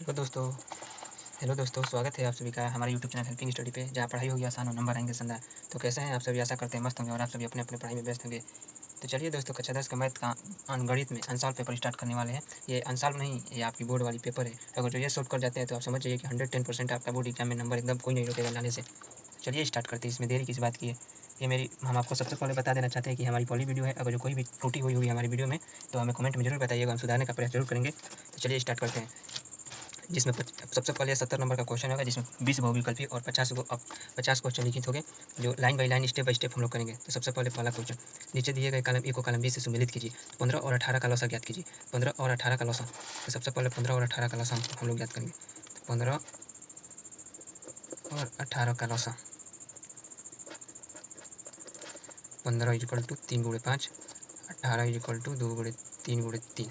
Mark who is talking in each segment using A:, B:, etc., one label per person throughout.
A: Hello दोस्तों, स्वागत है आप सभी का हमारे यूट्यूब चैनल हेल्पिंग स्टडी पे, जहाँ पढ़ाई होगी आसान और नंबर आएंगे शानदार। तो कैसे हैं आप सभी? आशा करते हैं मस्त होंगे और आप सभी अपने अपने पढ़ाई में व्यस्त होंगे। तो चलिए दोस्तों, कक्षा 10 का मैथ का गणित में अनसॉल्व पेपर स्टार्ट करने वाले हैं। ये अनसॉल्व नहीं, ये आपकी बोर्ड वाली पेपर है। अगर जो ये सॉल्व कर जाते हैं तो आप समझ जाइए कि 110% आपका बोर्ड एग्जाम में नंबर एकदम कोई नहीं रोकेगा लाने से। चलिए स्टार्ट करते हैं, इसमें देरी किस बात की है। हम आपको सबसे पहले बता देना चाहते हैं कि हमारी पहली वीडियो है। अगर जो कोई भी त्रुटि हुई होगी हमारी वीडियो में तो हमें कमेंट में जरूर बताइएगा, हम सुधारने का प्रयास जरूर करेंगे। तो चलिए स्टार्ट करते हैं। जिसमें सबसे पहले 70 नंबर का क्वेश्चन होगा, जिसमें 20 बहुविकल्पी और 50 क्वेश्चन लिखित होंगे, जो line by line step by step हम लोग करेंगे। तो सबसे पहले पहला क्वेश्चन, नीचे दिए गए कॉलम ए को कॉलम बी से सम्मिलित कीजिए। 15 और 18 का लौसा ज्ञात कीजिए। 15 और 18 का लौसा, तो सबसे पहले 15 और 18 का लौसा हम लोग ज्ञात करेंगे। तो 15 और 18 का लौसा, 15 इक्वल टू 3 गुणे 5, 18 इक्वल टू 2 गुणे 3 गुणे 3।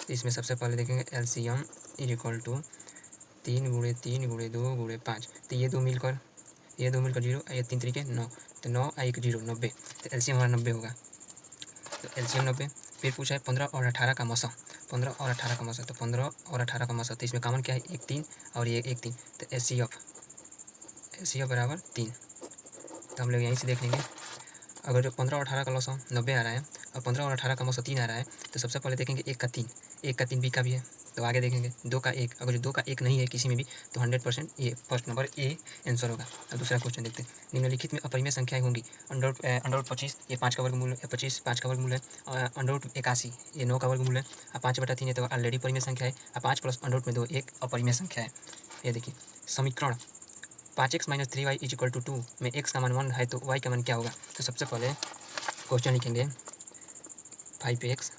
A: इसमें सबसे पहले देखेंगे एलसीएम इक्वल टू 3 गुणे 3 गुणे 2 गुणे 5। तो ये दो मिलकर 0, ये 3 तरीके 9, तो 9 1 0 90। तो एलसीएम हमारा 90 होगा। तो एलसीएम 90। फिर पूछा है 15 और 18 का मौसा। 15 और 18 का मौसा, तो 15 और 18 का मौसा, तो इसमें कॉमन क्या है? 1 3 और ये 1 3। तो एचसीएफ बराबर 3। तो हम लोग यहीं से देख लेंगे। अगर जो 15 और 18 का लौसा 90 आ रहा है और 15 और 18 का मौसा 3 आ रहा है, तो सबसे पहले देखेंगे 1 का 3, 1 का 3 बी का भी है। तो आगे देखेंगे 2 का 1। अगर जो 2 का 1 नहीं है किसी में भी, तो 100% ये फर्स्ट नंबर ए आंसर होगा। अब दूसरा क्वेश्चन देखते हैं। निम्नलिखित में अपरिमेय संख्याएं होंगी। अंडर 25 ये 5 का वर्गमूल है, 25 5 का वर्गमूल है। अंडर 81 ये 9 का वर्गमूल है। अब 5/3 है तो ऑलरेडी परिमेय संख्या है। अब 5 प्लस अंडर में 2 एक अपरिमेय संख्या है। ये देखिए समीकरण 5x - 3y = 2 में x का मान 1 है तो y का मान क्या होगा? तो सबसे पहले क्वेश्चन लिखेंगे 5x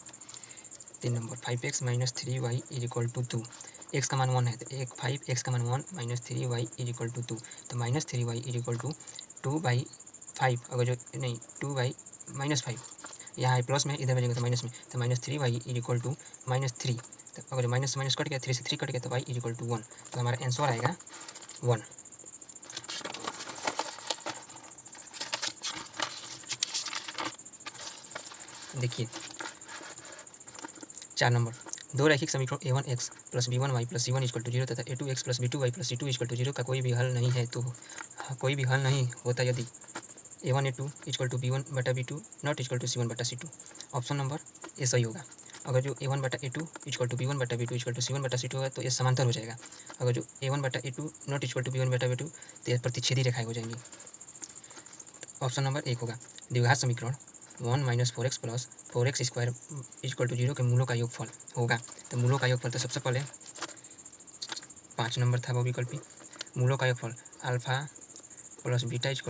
A: 3 number 5x - 3y = 2। x का मान 1 है तो 5x का मान 1 - 3y = 2। तो -3y = 2/5। अगर जो नहीं 2/-5 यहाँ है प्लस में, इधर बजेगा तो माइनस में। तो -3y = -3। तो अगर माइनस से माइनस कट गया, 3 से 3 कट गया, तो y = 1। तो हमारा आंसर आएगा 1। देखिए 4 नंबर, दो रैखिक समीकरण a1x + b1y + c1 = 0 तथा a2x + b2y + c2 = 0 का कोई भी हल नहीं है तो कोई भी हल नहीं होता यदि a1 a2 = b1/b2 not = c1/c2। Option number A सही होगा। अगर जो a1/a2 = b1/b2 = c1/c2 होगा तो ये समांतर हो जाएगा। अगर जो a1/a2 नॉट = b1/b2 तो ये प्रतिच्छेदी रेखाएं हो जाएंगी। ऑप्शन नंबर 1 होगा। द्विघात समीकरण 1 - 4x + 4x² = 0 के मूलों का योगफल होगा। तो मूलों का योगफल, तो सबसे पहले 5 नंबर था बहुविकल्पी। मूलों का योगफल अल्फा प्लस बीटा =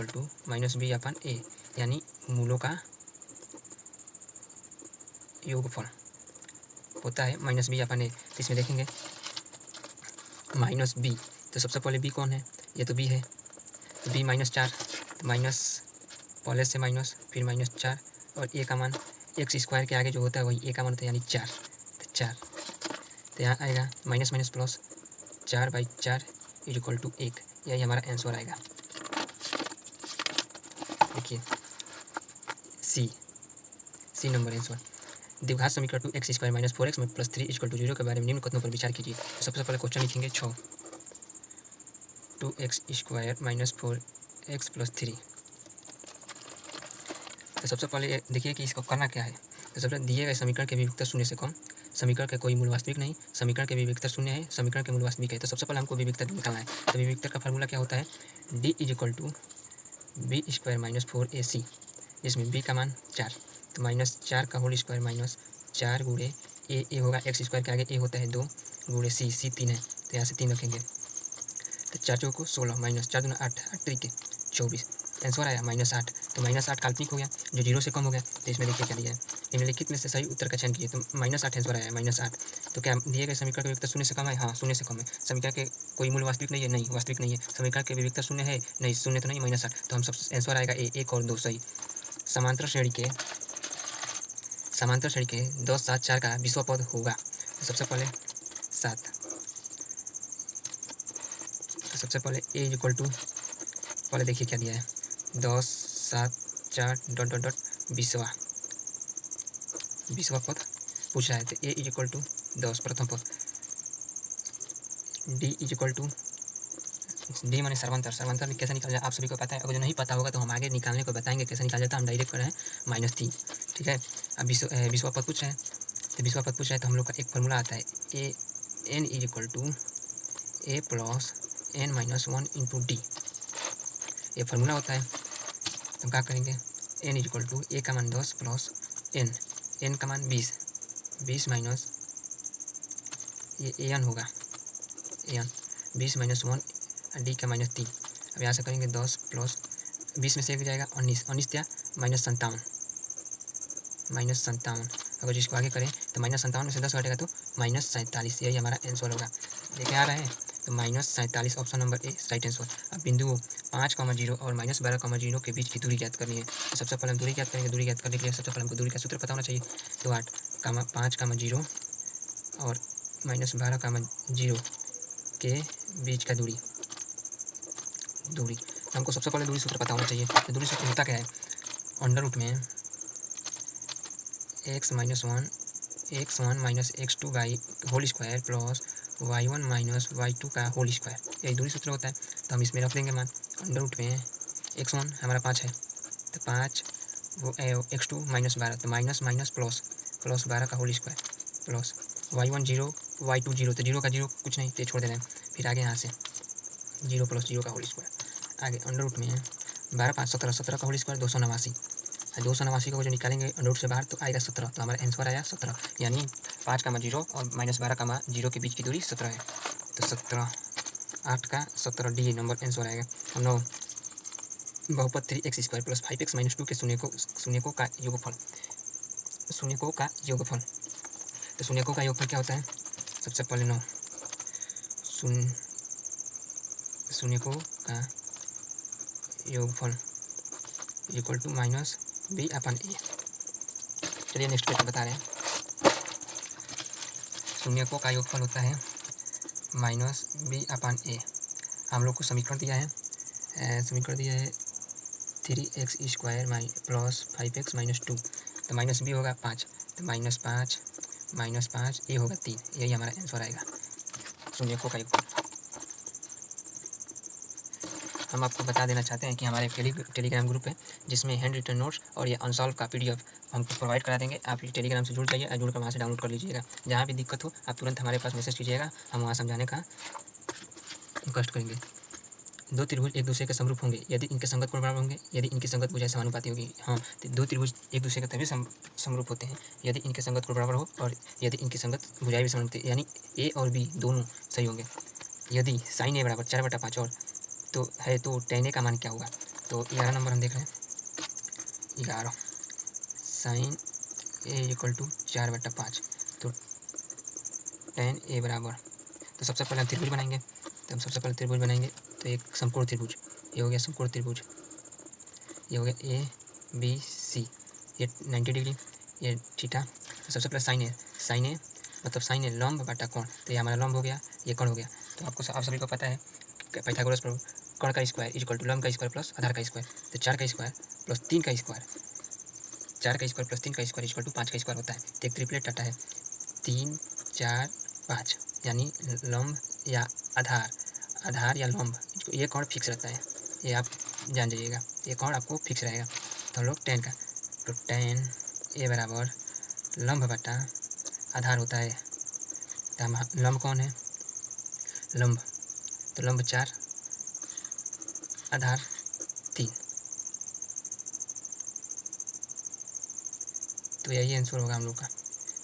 A: -b/a, यानी मूलों का योगफल होता है -b/a। तो इसमें देखेंगे -b, तो सबसे पहले b कौन है? ये तो b है। तो b -4, तो माइनस पहले से माइनस, फिर -4 और a का मान x² के आगे जो होता है वही a का मान होता है, यानी 4। तो 4, तो यहाँ आएगा माइनस माइनस प्लस 4/4 = 1। यही हमारा आंसर आएगा। देखिए सी नंबर आंसर। द्विघात समीकरण 2x² - 4x + 3 = 0 के बारे में निम्न कथनों पर विचार कीजिए। तो सबसे पहले क्वेश्चन लिखेंगे 6, 2x² - 4x + 3। तो सबसे पहले देखिए कि इसको करना क्या है। तो सबसे दिए गए समीकरण के विविधता शून्य से कम, समीकरण के कोई मूल वास्तविक नहीं, समीकरण के विविधता शून्य है, समीकरण के मूल वास्तविक है। तो सबसे पहले हमको विविधता निकालना है। तो विविधता का फार्मूला क्या होता है? d = b² - 4ac, जिसमें b का मान 4, तो -4 का होल स्क्वायर -4 गुणे ए होगा, x² के आगे a होता है 2 गुणे c 3 है, तो यहाँ से 3 रखेंगे। तो 4 चौको 16 -4 दूना 8, 8 तरीके 24। आंसर आया -8। तो -8 काल्पनिक हो गया, जो 0 से कम हो गया। तो इसमें देखिए क्या दिया है, निम्नलिखित में से सही उत्तर का चयन कीजिए। तो -8 आंसर आया है, -8। तो क्या दिए गए समीकरण की विविधता शून्य से कम है? हाँ, शून्य से कम है। समीकरण के कोई मूल वास्तविक नहीं है? नहीं, वास्तविक नहीं है। समीकरण की विविधता शून्य है? नहीं, शून्य तो नहीं, -8। तो हम सब आंसर आएगा ए, 1 और 2 सही। समांतर श्रेणी के 10 7 4 का विश्व पद होगा। तो सबसे पहले 7, तो सबसे पहले a = पहले देखिए क्या दिया है, 10 7 4 ... विश्वा पद पूछ रहा है। तो a = 10 प्रथम पद, D is equal to D माने सर्वंतर। सर्वंतर कैसे निकाल जाए आप सभी को पता है। अगर जो नहीं पता होगा तो हम आगे निकालने को बताएंगे कैसे निकाल जाता है। हम डायरेक्ट कर रहे हैं -3। ठीक है, अब विश्वा पद पूछ रहे हैं, तो विश्वा पद पूछ रहे हैं तो हम लोग का एक फार्मूला आता है a n is equal to a plus n minus 1 into d. ये फार्मूला होता है। तो हम क्या करेंगे, n is equal to a का मान 10 प्लस एन का मान 20 माइनस ये एन होगा, एन 20 माइनस 1 डी का -3। अब यहाँ से करेंगे 10 प्लस 20 में से एक जाएगा 19 क्या -57। अगर जिसको आगे करें तो -57 में से 10 घटेगा तो -47। यही हमारा आंसर होगा। देखे आ रहा है, तो -47 option number A right answer. अब बिंदु 5,0 और -12,0 के बीच की दूरी ज्ञात करनी है। तो सबसे पहले हम दूरी ज्ञात करेंगे। दूरी ज्ञात करने के लिए सबसे पहले हमको दूरी का सूत्र पता होना चाहिए। तो 5,0 और -12,0 के बीच का दूरी हमको सबसे पहले दूरी सूत्र पता होना चाहिए। तो दूरी सूत्र होता क्या है, अंडर रूट में x1 minus x2 by whole square plus y1 minus y2 का होल स्क्वायर, यही दूरी सूत्र होता है। तो हम इसमें रख देंगे मान अंडर रूट में x1 हमारा 5 है, तो 5 x2 -12, तो माइनस प्लस 12 का whole square plus y1 0 y2 0, तो 0 का 0 कुछ नहीं, तो छोड़ देना है। फिर आगे यहाँ से 0 प्लस 0 का होल स्क्वायर, आगे अंडर रूट में 12 5 17, 17 का होल स्क्वायर 289। 289 को जो निकालेंगे अंडर रूट से बाहर तो आएगा 17। तो हमारा आंसर आया 17, यानी 5,0 और -12,0 के बीच की दूरी 17 है। तो 17 8 का 17 डी नंबर आंसर आएगा। हम लोग बहुपद 3x² प्लस 5x माइनस 2 के शून्यकों का योगफल। तो शून्यकों का योगफल क्या होता है, सबसे पहले 9 शून्यकों का योगफल इक्वल टू -b/a। चलिए नेक्स्ट क्वेश्चन बता रहे हैं। शून्यकों का योगफल होता है -b/a। हम लोग को समीकरण दिया है 3x² प्लस 5x माइनस 2, तो -b होगा 5, तो -5 a होगा 3। यही हमारा आंसर आएगा शून्यकों का योगफल। हम आपको बता देना चाहते हैं कि हमारे टेलीग्राम ग्रुप है जिसमें हैंड रिटन नोट्स और ये अनसॉल्व का PDF हमको प्रोवाइड करा देंगे। आप टेलीग्राम से जुड़ जाइए और जुड़कर वहाँ से डाउनलोड कर लीजिएगा। जहाँ भी दिक्कत हो आप तुरंत हमारे पास मैसेज कीजिएगा, हम वहाँ समझाने का कष्ट करेंगे। दो त्रिभुज एक दूसरे के समरूप होंगे यदि इनके संगत कोण बराबर होंगे, यदि इनकी संगत भुजाएं समानुपाती होगी। हाँ, तो दो त्रिभुज एक दूसरे के तभी समरूप होते हैं यदि इनके संगत कोण बराबर हो और यदि इनकी संगत भुजाएं भी समानुपाती, यानी A और B दोनों सही होंगे। यदि sin A बराबर 4/5 और तो है तो tan A का मान क्या होगा। तो 11 नंबर हम देख रहे हैं, 11 sin A इक्वल टू 4/5, तो tan A बराबर, तो सबसे पहले हम त्रिभुज बनाएंगे। तो हम सबसे पहले त्रिभुज बनाएंगे तो एक समकोण त्रिभुज, ये हो गया समकोण त्रिभुज, ये हो गया ABC, ये 90 डिग्री, ये थीटा। तो सबसे पहले sin A मतलब sin A लंब बटा कोण, तो ये हमारा लंब हो गया, ये कोण हो गया। तो आप सभी को पता है पाइथागोरस प्रमेय, कोण का स्क्वायर इक्वल टू लंब का स्क्वायर प्लस आधार का स्क्वायर। तो 4 का स्क्वायर प्लस 3 का स्क्वायर, 4 का स्क्वायर प्लस 3 का स्क्वायर इक्वल टू 5 का स्क्वायर होता है। तो एक ट्रिपलेट डाटा है 3 4 5, यानी लंब या आधार या लंब, ये कोण फिक्स रहता है, ये आप जान जाइएगा, ये कोण आपको फिक्स रहेगा। तो हम लोग tan का, तो tan A बराबर लंब बटा आधार होता है। तो हम लंब कौन है, लंब, तो लंब 4 आधार 3, तो यही आंसर होगा हम लोग का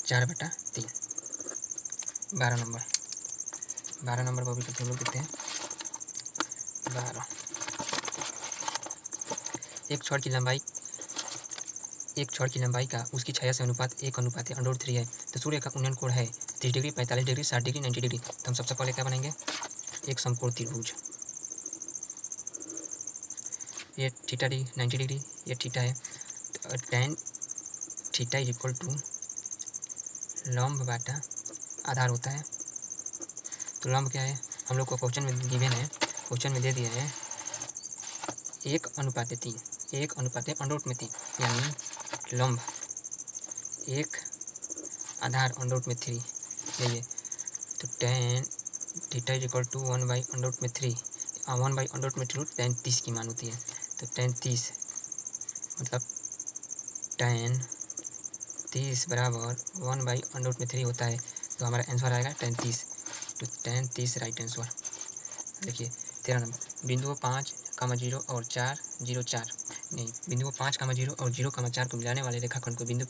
A: 4/3। 12 नंबर को भी करके हम लोग देखते हैं। 12 एक छड़ की लंबाई का उसकी छाया से अनुपात 1:3 है। तो सूर्य का उन्नयन कोण है 30 डिग्री, 45 डिग्री, 60 डिग्री, 90 डिग्री। तो हम सबसे पहले क्या बनाएंगे, एक समकोण त्रिभुज, ये थीटा 90 डिग्री, ये थीटा है। तो tan theta is equal to लंब बटा आधार होता है। तो लंब क्या है, हम लोग को क्वेश्चन में गिवन है, क्वेश्चन में दे दिया है 1:3, 1/√3, यानी लंब 1 आधार √3 यही है। तो tan theta is equal to 1/√3, 1/√3 tan 30 की मान होती है। तो tan 30 मतलब tan 30 बराबर 1/√3 होता है। तो हमारा आंसर आएगा tan 30। तो tan 30 राइट आंसर। देखिए 13 नंबर, बिंदुओं 5, 0 और 4, 0, 4 नहीं, बिंदुओं 5, 0 और 0, 4 को मिलाने वाले रेखाखंड को बिंदु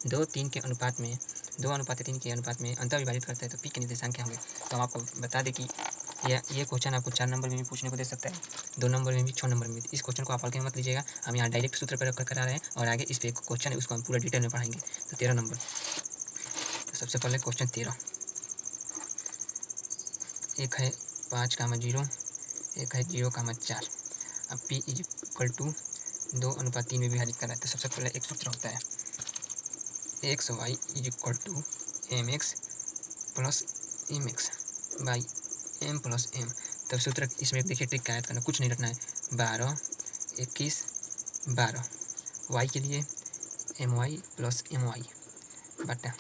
A: 2, 3 के अनुपात में 2:3 के अनुपात में अंतर विभाजित करता है तो पी के निर्देशांक क्या होंगे। तो हम आपको बता दें कि ये क्वेश्चन आपको 4 नंबर में भी पूछने को दे सकता है, 2 नंबर में भी, 6 नंबर में भी। इस क्वेश्चन को आप हल्के में मत लीजिएगा, हम यहाँ डायरेक्ट सूत्र पर रखकर करा रहे हैं और आगे इस पे एक क्वेश्चन है उसको हम पूरा डिटेल में पढ़ाएंगे। तो 13 नंबर, तो सबसे पहले क्वेश्चन 13, एक है 5, 0, एक है 0, 4। अब P इज इक्वल टू 2:3 में विभाजित कर रहा है। तो सबसे पहले एक सूत्र होता है XY is equal to MX plus MX by M plus M। तब सूत्र इसमें देखिए ट्रिक का याद करना, कुछ नहीं रखना है, 12, 21, 12। Y के लिए MY प्लस MY बटा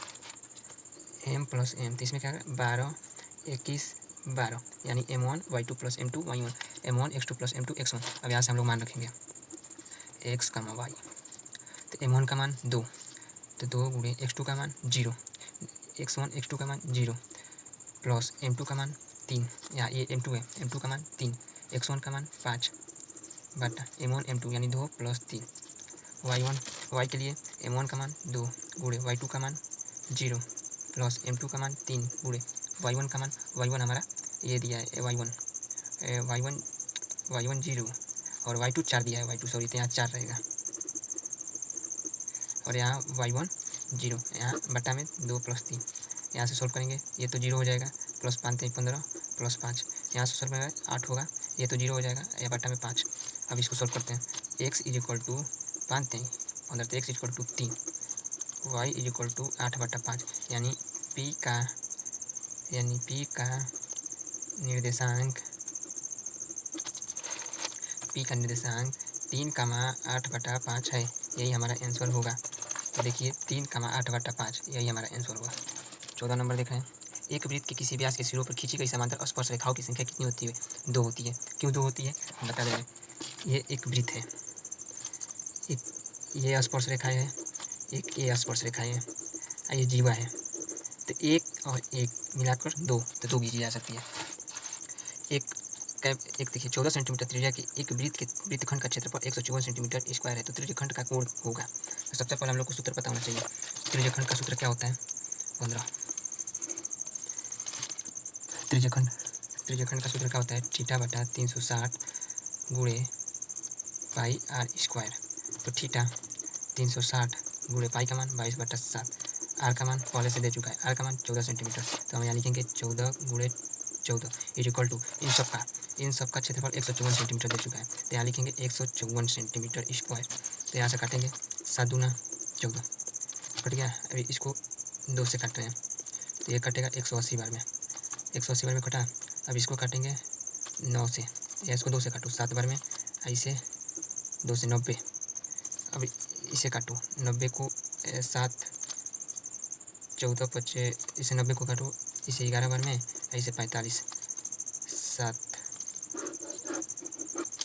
A: M प्लस M। तो इसमें क्या है 12, 21, 12 यानी M1 Y2 plus M2 Y1, M1 X2 plus M2 X1। अब यहाँ से हम लोग मान रखेंगे X, Y। तो M1 का मान 2, तो 2 गुणे X2 का मान 0, X1 X2 का मान 0 प्लस M2 का मान 3, यहाँ ये M2 है, M2 का मान 3, X1 का मान 5 बटा M1 M2 यानी 2 प्लस 3। Y के लिए M1 का मान 2 गुणे Y2 का मान 0 प्लस M2 का मान 3 गुणे Y1 का मान, Y1 हमारा ये दिया है Y1 0 और Y2 4 दिया है, Y2 सॉरी, तो यहाँ 4 रहेगा और यहाँ Y1 0, यहाँ बटा में 2 प्लस 3। यहाँ से सोल्व करेंगे, ये तो 0 हो जाएगा, प्लस 5 3 15 प्लस 5, यहाँ से सोल्व करेंगे 8 होगा, ये तो 0 हो जाएगा, या बटा में 5। अब इसको सोल्व करते हैं, x इज इक्वल टू 5 3 15, तो x is equal to 3, y is equal to 8/5 यानी p का निर्देशांक 3,8/5 है। यही हमारा आंसर होगा। तो देखिए 3,8/5 यही हमारा आंसर होगा। 14 नंबर देख रहे हैं, एक वृत्त के किसी व्यास के सिरों पर खींची गई समांतर स्पर्श रेखाओं की संख्या कितनी होती है। 2 होती है। क्यों 2 होती है हम बता दे रहे हैं। ये एक वृत्त है, एक ये स्पर्श रेखाएँ है, एक ये स्पर्श रेखाएँ है, ये जीवा है। तो एक और एक मिलाकर 2, तो 2 खींची जा सकती है। एक देखिए 14 सेंटीमीटर त्रिज्या के एक वृत्तखंड का क्षेत्रफल 154 सेंटीमीटर स्क्वायर है। तो त्रिज्यखंड का कोण होगा। तो सबसे पहले हम लोग को सूत्र पता होना चाहिए। त्रिज्यखंड का सूत्र क्या होता है 15। त्रिज्यखंड का सूत्र क्या होता है थीटा बटा 360 गुणे पाई आर स्क्वायर। तो थीटा 360 गुणे पाई का मान 22/7, आर का मान पहले से दे चुका है, आर का मान 14 सेंटीमीटर। तो हम यहाँ लिखेंगे 14 गुणे 14 इज इक्वल टू इन सब का क्षेत्रफल 154 सेंटीमीटर दे चुका है। तो यहाँ लिखेंगे 154 सेंटीमीटर स्क्वायर। तो यहाँ से काटेंगे 7 दूना 14 कट गया। अभी इसको 2 से काट रहे हैं, तो ये कटेगा 180 बार में, 180 बार में कटा। अब इसको काटेंगे 9 से, या इसको 2 से काटो 7 बार में, ऐसे 2 से 90। अब इसे काटो 90 को 7 14 25, इसे 90 को काटो, इसे 11 बार में, ऐसे 45 7,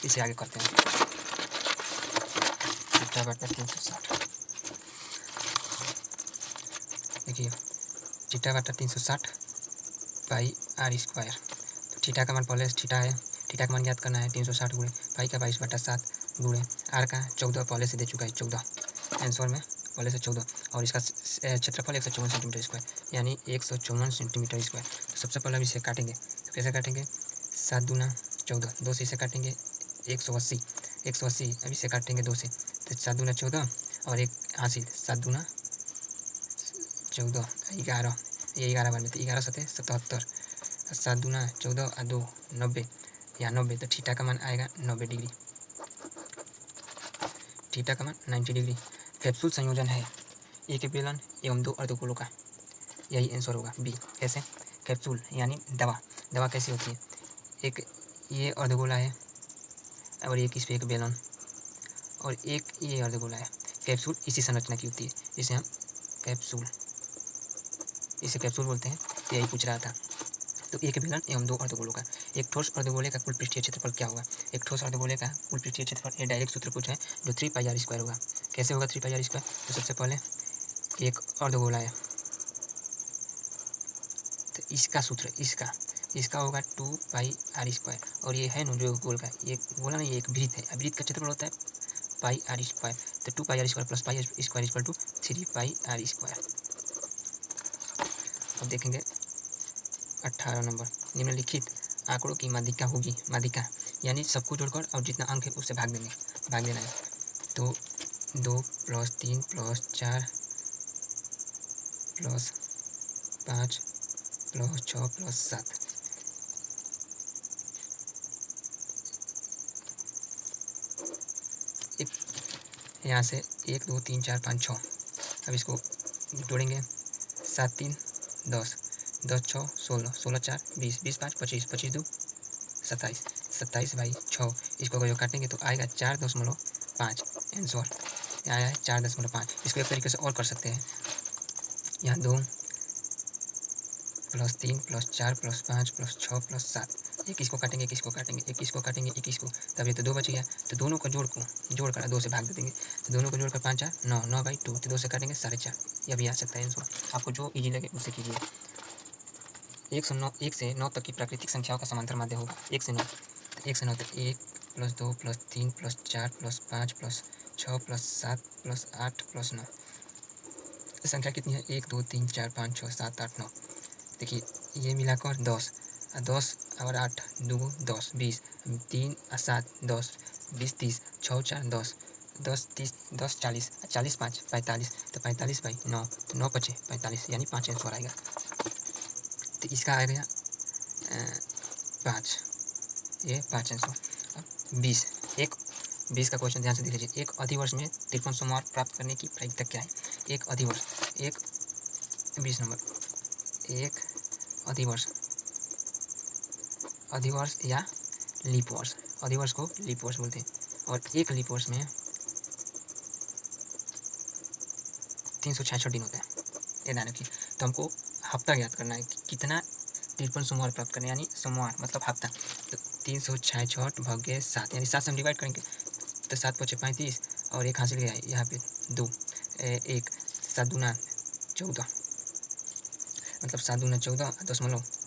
A: इसे आगे करते हैं थीटा बटा 360। देखिए थीटा बटा 360 पाई आर स्क्वायर। तो थीटा का मान पहले थीटा है, थीटा का मान याद करना है 360 गुणे पाई का 22/7 गुणे आर का 14 पहले से दे चुका है 14 आंसर में, पहले से 14, और इसका क्षेत्रफल 154 सेंटीमीटर स्क्वायर यानी 154 सेंटीमीटर स्क्वायर। तो सबसे पहले इसे काटेंगे, तो कैसे काटेंगे 7 दूना 14, 2 से इसे काटेंगे 180, अब इसे काटेंगे 2 से, तो 7 दूना 14 और एक हासिल 7 दूना 14 11, ये 11 बार में, तो 11 7 77, 7 दूना 14 और 2 90, या 90। तो थीटा का मान आएगा 90 डिग्री, थीटा का मान 90 डिग्री। कैप्सूल संयोजन है एक बेलन एवं 2 अर्धगोलों का, यही आंसर होगा बी। कैसे कैप्सूल यानी दवा कैसी होती है, एक ये अर्धगोला है और एक इस पर एक बेलन और एक ये अर्धगोला है। कैप्सूल इसी संरचना की होती है, इसे हम कैप्सूल बोलते हैं। तो यही पूछ रहा था। तो एक बेलन एवं 2 अर्धगोलों का। एक ठोस अर्धगोले का कुल पृष्ठीय क्षेत्रफल क्या होगा? एक ठोस अर्धगोले का कुल पृष्ठीय क्षेत्रफल, ये डायरेक्ट सूत्र पूछा है, जो 3πr² होगा। कैसे होगा 3πr²? तो सबसे पहले एक अर्धगोला है, तो इसका सूत्र इसका होगा 2πr²। और ये है ना जो गोल का, ये बोला ना, ये एक वृत्त है, वृत्त का क्षेत्रफल होता है πr²। तो 2πr² plus πr² equal to 3πr²। अब देखेंगे 18 नंबर, निम्नलिखित आंकड़ों की माध्यिका होगी। माध्यिका यानी सबको जोड़कर और जितना अंक है उससे भाग देना है। तो 2 + 3 + 4 + 5 + 6 + 7। यहाँ से 1 2 3 4 5 6। अब इसको जोड़ेंगे, 7 3 10, 10 6 16, 16 4 20, 20 5 25, 25 2 27, 27/6। इसको अगर जो काटेंगे तो आएगा 4.5 आंसर आया है 4.5। इसको एक तरीके से और कर सकते हैं, यहाँ 2 + 3 + 4 + 5 + 6 + 7। एक इसको काटेंगे, एक इसको काटेंगे, एक इसको काटेंगे, एक इसको, तब ये तो 2 बच गया। तो दोनों को जोड़कर 2 से भाग दे देंगे, तो दोनों को जोड़कर 5 4 9, 9/2, तो 2 से काटेंगे 4.5। यह भी आ सकता है आंसर, आपको जो ईजी लगे उससे कीजिए। 1 से 9 तक की प्राकृतिक संख्याओं का समांतर माध्य होगा। 1 से 9, तो 1 से 9 तक 1 + 2 + 3 + 4 + 5 + 6 + 7 + 8 + 9। संख्या कितनी है? 1 2 3 4 5 6 7 8 9। देखिए ये मिलाकर 10, 10 और 8 2 10, 20, 3 और 7 10, 20 30, 6 4 10, 10 30 10 40, 40 5 45, तो 45/9, तो 9 5 45, यानी 5 आंसर आएगा। तो इसका आ गया 5, ये 5 आंसर। अब 20 का क्वेश्चन ध्यान से देख लीजिए। एक अधिवर्ष में 53 सोमवार प्राप्त करने की प्रायिकता क्या है? एक अधिवर्ष, 20 नंबर, एक अधिवर्ष या लीप वर्ष, अधिवर्ष को लीप वर्ष बोलते हैं। और एक लीप वर्ष में 366 दिन होता है, ये ध्यान रखिए। तो हमको हफ्ता ज्ञात करना है कि कितना 53 सोमवार प्राप्त करना है, यानी सोमवार मतलब हफ्ता। तो 366 भागे 7, यानी 7 से हम डिवाइड करेंगे, तो 7 × 5 = 35, और एक हासिल गया है यहाँ पे 2, 1 7 दूना 14, मतलब 7 दूना 14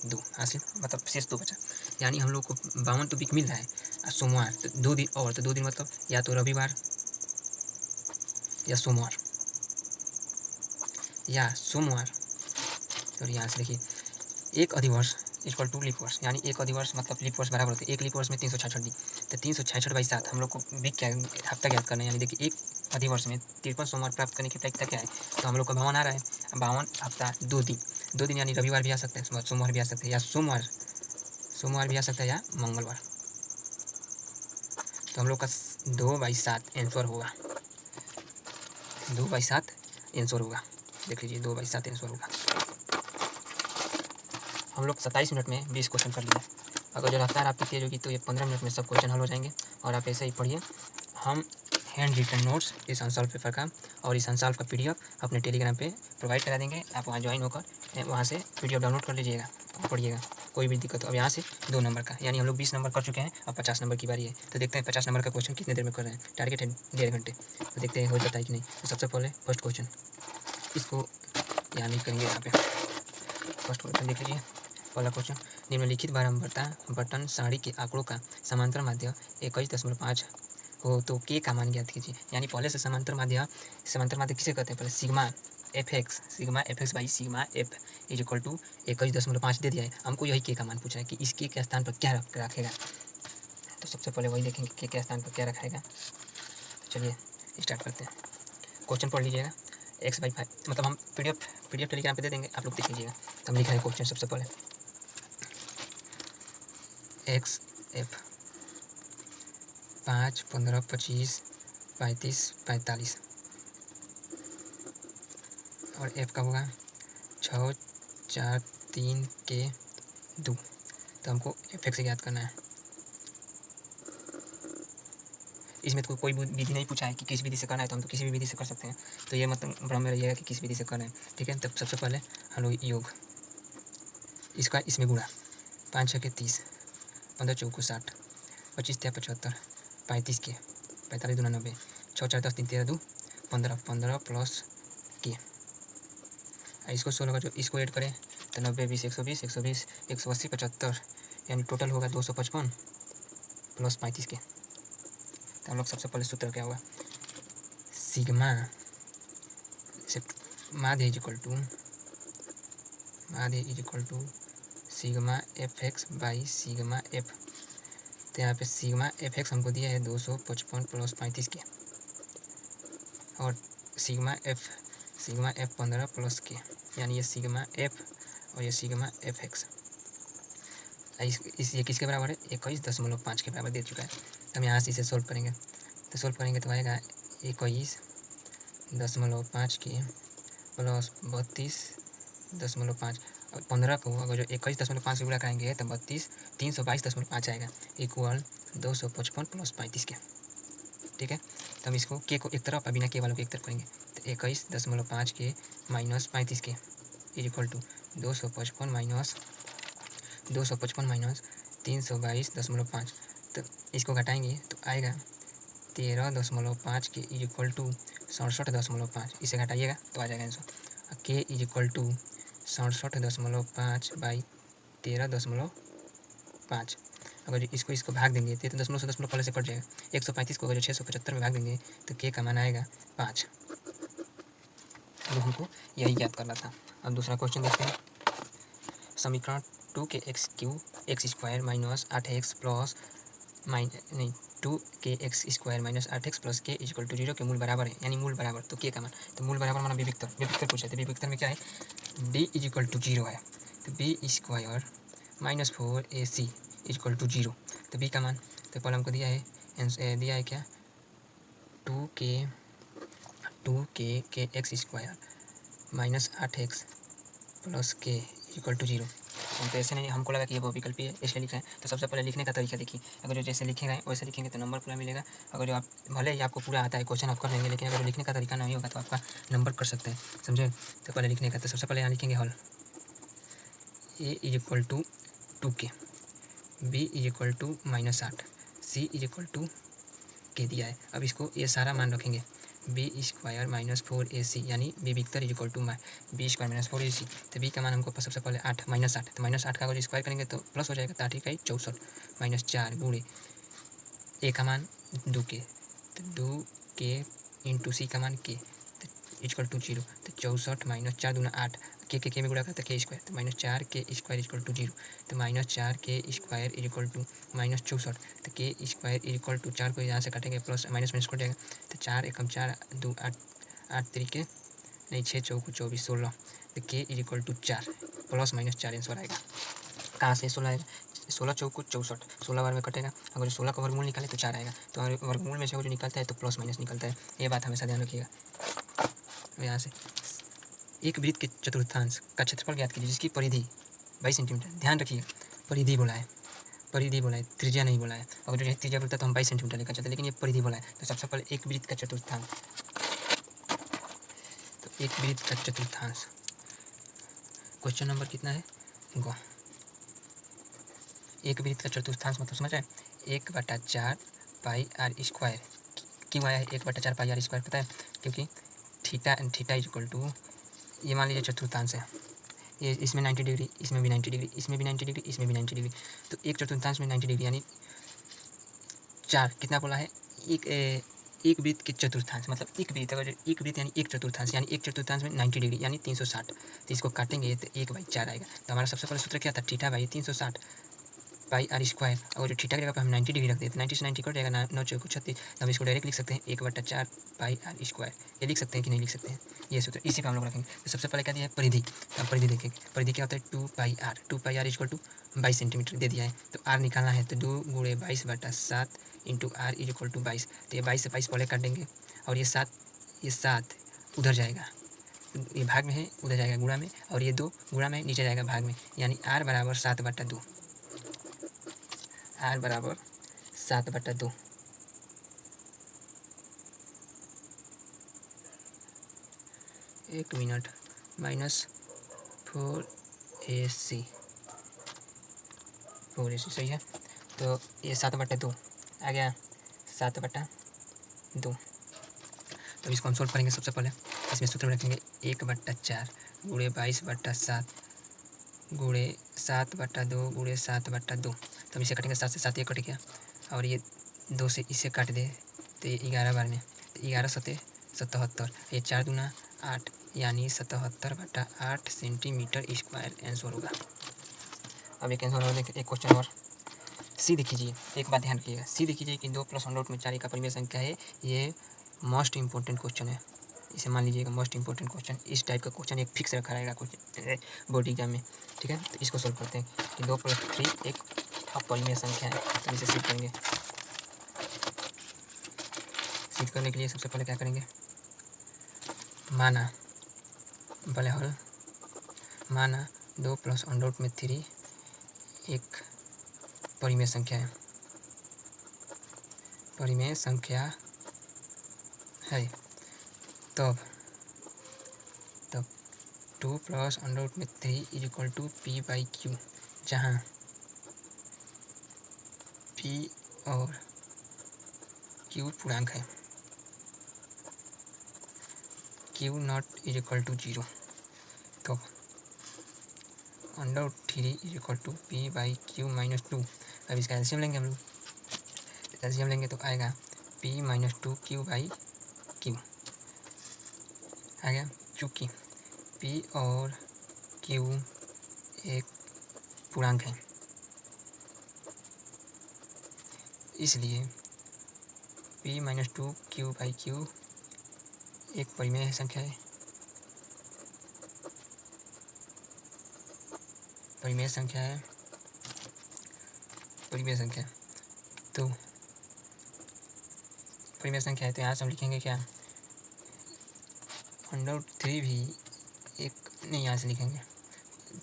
A: .2 हासिल, मतलब शेष 2 बचा। यानी हम लोग को 52 तो बिक मिल रहा है। और सोमवार तो 2 दिन, और तो 2 दिन मतलब या तो रविवार या सोमवार, और यहाँ से देखिए एक अधिवर्ष इक्वल टू लीप वर्ष, यानी एक अधिवर्ष मतलब लीप वर्ष बराबर होते हैं। एक लीप वर्ष में 366 दिन, तो 366/7 हम लोग को बिक क्या हफ्ता ज्ञात करना है। यानी देखिए एक अधिवर्ष में 53 सोमवार प्राप्त करने की प्रायिकता क्या है, तो हम लोग को 52 आ रहा है। 52 हफ्ता 2 दिन, यानी रविवार भी आ सकता है, सोमवार भी आ सकता है, या सोमवार भी आ सकता है, या मंगलवार। तो हम लोग का 2/7 आंसर होगा, 2/7 आंसर होगा। देख लीजिए 2/7 आंसर होगा। हम लोग 27 मिनट में 20 क्वेश्चन कर लिए। अगर जो रफ्तार आपकी तेज होगी तो ये 15 मिनट में सब क्वेश्चन हल हो जाएंगे। और आप ऐसे ही पढ़िए। हम हैंड रिटन नोट्स इस अनसॉल्व पेपर का और इस अनसॉल्व का PDF अपने टेलीग्राम पे प्रोवाइड करा देंगे। आप वहाँ ज्वाइन होकर वहाँ से PDF डाउनलोड कर लीजिएगा और पढ़िएगा, कोई भी दिक्कत हो। अब यहाँ से 2 नंबर का, यानी हम लोग 20 नंबर कर चुके हैं, अब 50 नंबर की बारी है। तो देखते हैं 50 नंबर का क्वेश्चन कितने देर में कर रहे हैं। टारगेट है 1.5 घंटे, तो देखते हैं हो जाता है कि नहीं। तो सबसे पहले फर्स्ट क्वेश्चन, इसको यहाँ नहीं करेंगे, यहाँ पे फर्स्ट क्वेश्चन देख लीजिए। पहला क्वेश्चन, निम्नलिखित बारंबारता बटन सारणी के आंकड़ों का समांतर माध्य 21.5 हो तो के का मान ज्ञात कीजिए। यानी पहले से समांतर माध्य किसे कहते हैं? पहले sigma F x by sigma F is equal to 21.5 दे दिया है। हमको यही के का मान पूछा है कि इस के स्थान पर क्या रखेगा। तो सबसे पहले वही देखेंगे के के स्थान पर क्या रखेगा। तो चलिए स्टार्ट करते हैं। क्वेश्चन पढ़ लीजिएगा। x/5 मतलब हम PDF टेलीग्राम पे दे देंगे, आप लोग देख लीजिएगा। तो हम लिख रहे हैं क्वेश्चन सबसे पहले, एक्स एफ 5 15 25 35 45 और एफ का होगा 6 4 3 के 2। तो हमको एफ एक्स ज्ञात करना है। इसमें तो कोई विधि नहीं पूछा है कि किस विधि से करना है, तो हम तो किसी भी विधि से कर सकते हैं। तो ये मतलब भ्रम में रहिएगा कि किस विधि से करना है, ठीक है। तब सबसे पहले हम लोग योग, इसका इसमें गुणा, 5 छः के 30, 15 चौको 60, 25 त्या 75, 35 के, 45 दूना 90, 6 4 10 3 13 2 15, 15 प्लस के। इसको 16 का जो इसको ऐड करें तो 90 20 120 120 180 75, यानी टोटल होगा 255 प्लस 35 के। तो हम लोग सबसे पहले सूत्र क्या होगा, सिग्मा से माध्य is equal to sigma F x by sigma F. तो यहाँ पे सिग्मा एफ एक्स हमको दिया है 255 प्लस 35 के, और सिग्मा एफ 15 प्लस के, यानी ये सिग्मा एफ और ये सिग्मा एफ एक्स ये किसके बराबर है, 21.5 के बराबर दे चुका है। हम यहाँ से इसे सोल्व करेंगे, तो सोल्व करेंगे तो आएगा 21.5 के प्लस 32.5, और 15 को अगर जो 21.5 से गुणा करेंगे तो 322.5 आएगा, इक्वल 255 प्लस 35 के। ठीक है, तो हम इसको के को एक तरफ और बिना के वालों को एक तरफ करेंगे, तो 21.5 के माइनस 35 के इक्वल टू 255 माइनस 322.5। तो इसको घटाएंगे तो आएगा 13.5 के इक्वल टू 67.5। इसे घटाइएगा तो आ जाएगा आंसर, के इक्वल टू 67.5 बाई 13.5। अगर इसको भाग देंगे तो दशमलव से दशमलव पहले से कट जाएगा, 135 को अगर 675 में भाग देंगे तो के का मान आएगा 5। तो हमको यही याद करना था। अब दूसरा क्वेश्चन देखते हैं। समीकरण 2kx² minus 8x plus 2kx² minus 8x plus के इक्वल टू 0 के मूल बराबर है, यानी मूल बराबर तो के का मान, तो मूल बराबर माना विविक्तर पूछा है, तो विविक्तर में क्या है, d इक्वल टू 0 है, तो b² minus 4ac equal to 0। तो b का मान तो पहले हमको दिया है क्या, 2k माइनस 8x प्लस के इक्वल टू 0। तो ऐसे नहीं, हमको लगा कि ये बहुविकल्पी है इसलिए लिख रहे हैं। तो सबसे पहले लिखने का तरीका देखिए, अगर जो जैसे लिखेंगे वैसे लिखेंगे तो नंबर पूरा मिलेगा। अगर जो आप भले ही आपको पूरा आता है क्वेश्चन आप कर लेंगे, लेकिन अगर लिखने का तरीका नहीं होगा तो आपका नंबर कट सकते हैं, समझे। तो पहले लिखने का, तो सबसे पहले यहाँ लिखेंगे हल, a equal to 2k, b equal to minus 8, c equal to k दिया है। अब इसको ये सारा मान रखेंगे, b² माइनस 4ac, यानी विविक्तर equal to b² minus 4ac। तो b का मान हमको सबसे पहले 8 माइनस 8, तो माइनस 8 का अगर स्क्वायर करेंगे तो प्लस हो जाएगा, तो 8 का 64 माइनस 4 गुणे a का मान 2k, तो 2k इंटू सी का मान k, तो इक्वल टू 0। तो 64 माइनस 4 दूना 8, के में गुणा करता है k², तो माइनस 4k² इक्वल टू 0। तो minus 4k² equal to minus 64, तो k² इक्वल टू 4 को यहाँ से काटेंगे प्लस माइनस माइनस कट जाएगा, तो 4 एकम 4 2 8 8 तरीके नहीं 6 चौको 24 16, तो k equal to 4 plus minus 4 answer आएगा। कहाँ से 16 आएगा, 16 चौको 64, 16 बार में कटेगा, अगर 16 का वर्गमूल निकाले तो 4 आएगा, तो वर्गमूल में से जो निकलता है तो प्लस माइनस निकलता है, ये बात हमेशा ध्यान रखिएगा। यहाँ से एक वृत्त के चतुर्थांश का क्षेत्रफल ज्ञात कीजिए जिसकी परिधि 22 सेंटीमीटर, ध्यान रखिए परिधि बोला है, त्रिज्या नहीं बोला है। अगर जो त्रिज्या बोलता है तो हम 22 सेंटीमीटर लेकर चलते, लेकिन ये परिधि बोला है। तो सबसे पहले एक वृत्त का चतुर्थांश, तो एक वृत्त का चतुर्थांश, क्वेश्चन नंबर कितना है गो, एक वृत्त का चतुर्थांश मतलब समझ आए, 1/4 पाई आर स्क्वायर। क्यों आया है 1/4 पाई आर स्क्वायर, पता है, क्योंकि थीटा इक्वल टू, ये मान लीजिए चतुर्थांश है, ये इसमें 90 डिग्री, इसमें भी 90 डिग्री, इसमें भी 90 डिग्री, इसमें भी 90 डिग्री, तो एक चतुर्थांश में 90 डिग्री यानी 4 कितना बोला है, एक वृत्त के चतुर्थांश मतलब एक वृत्त, अगर एक वृत्त यानी एक चतुर्थांश, यानी एक चतुर्थांश में 90 डिग्री यानी 360, तो इसको काटेंगे तो 1/4 आएगा। तो हमारा सबसे पहले सूत्र क्या था, theta by 360 pi R square, और जो थीटा की जगह पर हम 90 डिग्री रख देते, 90 से 90 कट जाएगा, 9 चौको 36, तो हम इसको डायरेक्ट लिख सकते हैं 1/4 पाई आर स्क्वायर। ये लिख सकते हैं कि नहीं लिख सकते हैं, ये सूत्र इसी पर हम लोग रखेंगे। तो सबसे पहले क्या दिया है परिधि, अब परिधि देखेंगे, परिधि क्या होता है 2 पाई आर इक्वल टू 22 सेंटीमीटर दे दिया है। तो आर निकालना है तो 2 गुणे 22/7 इंटू आर इक्वल टू 22, तो ये 22 से 22 पहले काट देंगे, और ये 7 उधर जाएगा, ये भाग में है उधर जाएगा गुणा में, और ये 2 गुणा में नीचे जाएगा भाग में, यानी आर बराबर 7/2, आर बराबर 7/2। एक मिनट, माइनस 4ac 4AC सही है। तो ये 7/2 आ गया, 7/2। तो इसको हम सोल्व करेंगे। सबसे पहले इसमें सूत्र में रखेंगे 1/4 गुणे 22/7 गुणे 7/2 गुणे 7/2। तो हम इसे कटेंगे, 7 से 7 ये कट गया और ये 2 से इसे काट दे तो ये 11 बार में, तो 11 सते 77, ये 4 दूना 8 यानी 77/8 सेंटीमीटर स्क्वायर आंसर होगा। अब एक आंसर और देखिए, एक क्वेश्चन और सी देखिए। एक बात ध्यान रखिएगा, सी देखिए कि 2 + अंडर रूट में 4 एक अपरिमेय संख्या है। ये मोस्ट इंपॉर्टेंट क्वेश्चन है, इसे मान लीजिएगा मोस्ट इंपॉर्टेंट क्वेश्चन। इस टाइप का क्वेश्चन एक फिक्स रखा रहेगा क्वेश्चन बोर्ड एग्जाम में, ठीक है। तो इसको सोल्व करते हैं कि 2 + 3 एक अपरिमेय संख्या है। तो इसे सिद्ध करेंगे। सिद्ध करने के लिए सबसे पहले क्या करेंगे, माना भले हल, माना 2 + अंडर रूट में 3 एक परिमेय संख्या है, परिमेय संख्या है। तब 2 + अंडर रूट में 3 = p/q, जहाँ p और q पूर्णांक है, q नॉट = 0। तो अंडर रूट 3 = p/q - 2। अब इसका एलसीएम लेंगे हम लोग, एलसीएम लेंगे तो आएगा p - 2q/q आ गया। चूँकि p और q एक पूर्णांक है, इसलिए p - 2q/q एक परिमेय संख्या है, परिमेय संख्या है, परिमेय संख्या। तो परिमेय संख्या है तो यहाँ से हम लिखेंगे क्या, अंडर रूट 3 भी एक, नहीं यहाँ से लिखेंगे